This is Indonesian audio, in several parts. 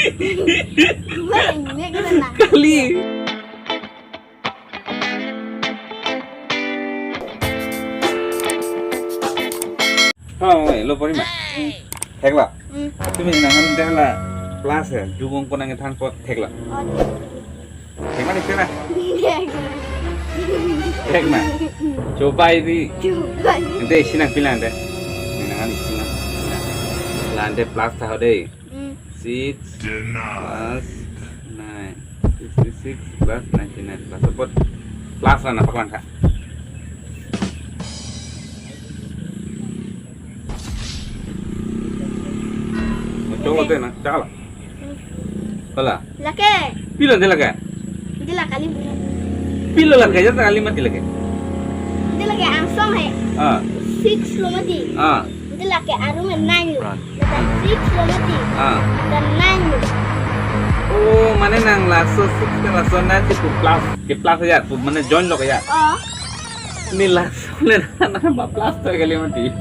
Kali. Lo pori ma. Thekla. Tumi nangan thekla plus hai. Jugong ko nange than pot thekla. Thekma ni thekla. Thekma. Coba ini. Ente sinang pilang deh. Nangan sinang. Lande plus tahu deh. 6 plus 9 66 plus 99 plus support plus lah apa kan kak? Coba tuh nak cakap lah. Laki. Pilo dia lagi. Dia lah kali. Pilo lagi aja tak kali mati lagi. Dia lagi angsong hai. 6 lo mati. Dia lagi arum 9 lo. Dan 6 lo mati. Dan 9 lo. Oh, mana nang lasso 6 kan lasso 9 sih plus. Ke plus aja, tu mana join lo kayak. Ini lasso le nang plus tuh kali mati.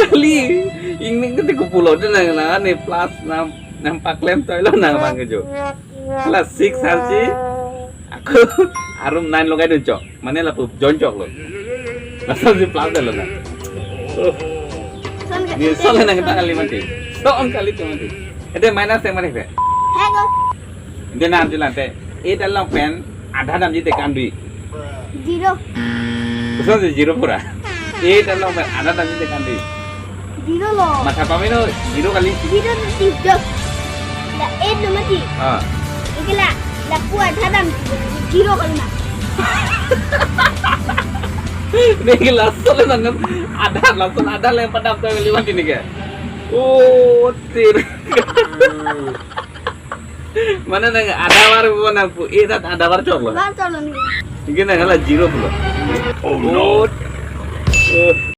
Kali ini ketika pulau dia nang nih plus nampak lem tuh lo nang bang kejo. Plus 6 halci. Aku arum 9 lo kayak cok. Mana lah join cok lo. Lasso si plus lo nang. Ni soalnya nang kita kali mati. Soal kali tu mati. Itu minus yang mana sih? Hego. Itu nanti lantai. Itu dalam pen ada dalam jitu kandu. 0. Usah sih 0 pura. Itu dalam pen ada dalam jitu kandu. 0 lo. Masa apa mino 0 kali? 0 tu 3. Lah 8 lo mati. Itulah. Lah kuat dalam 0 kali nak. Ini langsung le nang ada le padam tuh kali mati nih kayak. Oh, tir. Mana nang ada war mana pu? Ada war cok lo. War cok lo nih. Ini nang lah 0 pula. Oh no.